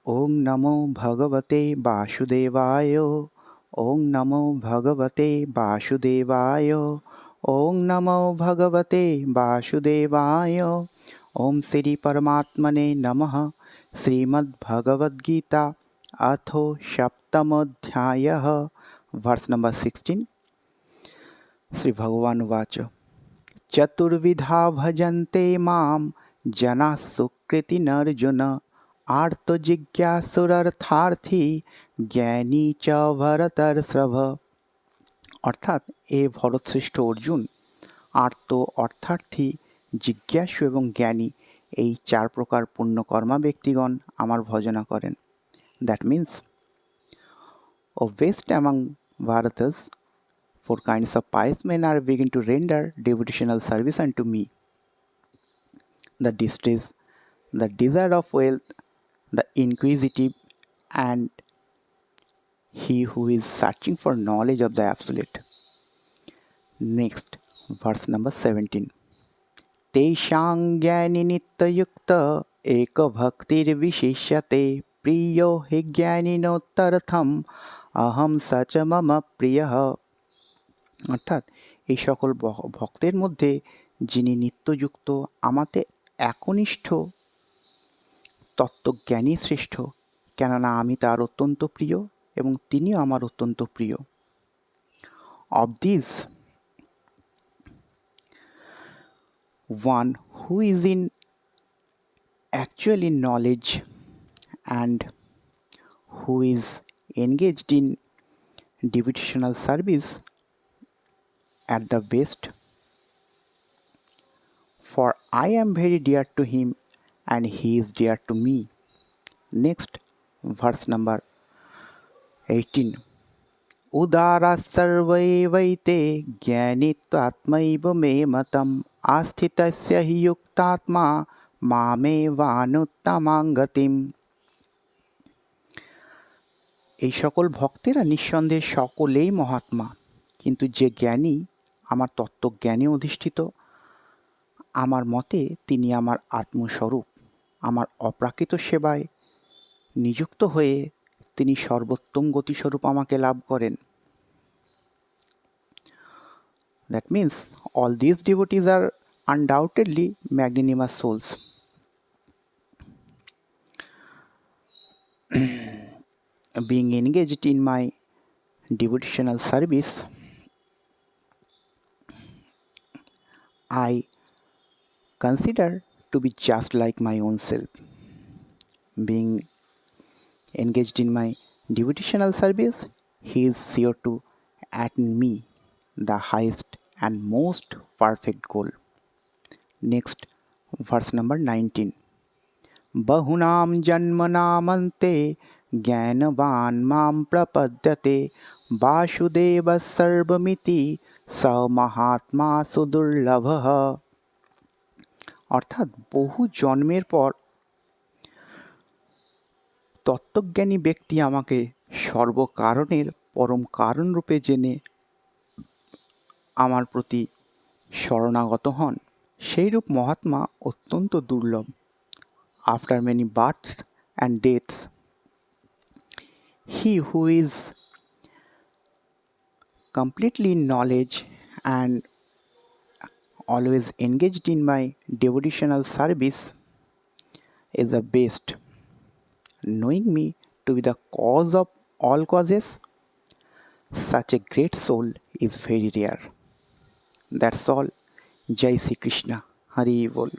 ওং নমো ভগবতে বাসুদেবায়। ওং নমো ভগবতে বাসুদেবায়। ওং নমো ভগবতে বাসুদেবায়। ওম শ্রী পরমাত্মনে নমঃ। শ্রীমদ্ভগবদ্গীতা अथ सप्तमोऽध्यायः वर्स नंबर 16। श्री भगवान उवाच चतुर्विधा भजन्ते मां जनाः सुकृतिनर्जुन आर्तजिज्ञासुरर्थार्थी জ্ঞানী চ ভরতর্ষভ। অর্থাৎ এ ভরতশ্রেষ্ঠ অর্জুন, আর্ত অর্থার্থী, জিজ্ঞাসু এবং জ্ঞানী এই চার প্রকার পুণ্যকর্মা ব্যক্তিগণ আমার ভজনা করেন। That means of waste among Bharatas, four kinds of pious men are beginning to render devotional service unto me: the distress, the desire of wealth, the inquisitive, and he who is searching for knowledge of the Absolute. Next, verse number 17. तेषां ज्ञानि नित्ययुक्त एक भक्तिर्विशिष्यते प्रियो हि জ্ঞানিনোত্তরথম अहम स च मम প্রিয়ঃ। অর্থাৎ এই সকল ভক্তের মধ্যে যিনি নিত্যযুক্ত আমাতে একনিষ্ঠ তত্ত্বজ্ঞানী শ্রেষ্ঠ, কেননা আমি তার অত্যন্ত প্রিয় এবং তিনিও আমার অত্যন্ত প্রিয়। Of this one who is in actually knowledge and who is engaged in devotional service at the best, for I am very dear to him and he is dear to me. Next, verse number 18. उदारा सर्व एवैते ज्ञानित्वात्मैव मे मतम् आस्थितस्य हि युक्तात्मा মামেবানুত্তমাং গতিম। এই সকল ভক্তেরা নিঃসন্দেহে সকলেই মহাত্মা, কিন্তু যে জ্ঞানী আমার তত্ত্বজ্ঞানে অধিষ্ঠিত, আমার মতে তিনি আমার আত্মস্বরূপ, আমার অপ্রাকৃত সেবায় নিযুক্ত হয়ে তিনি সর্বোত্তম গতিস্বরূপ আমাকে লাভ করেন। That means all these devotees are undoubtedly magnanimous souls. Being engaged in my devotional service, I consider to be just like my own self. Being engaged in my devotional service, he is sure to attain me the highest and most perfect goal. Next, verse number 19. बहुनां जन्मनामन्ते ज्ञानवान् मां प्रपद्यते वासुदेवः सर्वमिति स महात्मा सुदुर्लभः। অর্থাৎ বহু জন্মের পর তত্ত্বজ্ঞানী ব্যক্তি আমাকে সর্বকারণের পরম কারণরূপে জেনে আমার প্রতি শরণাগত হন, সেইরূপ মহাত্মা অত্যন্ত দুর্লভ। After many births and deaths, he who is completely in knowledge and always engaged in my devotional service is the best. Knowing me to be the cause of all causes, such a great soul is very rare. That's all. Jai Shri Krishna. Hari Bol.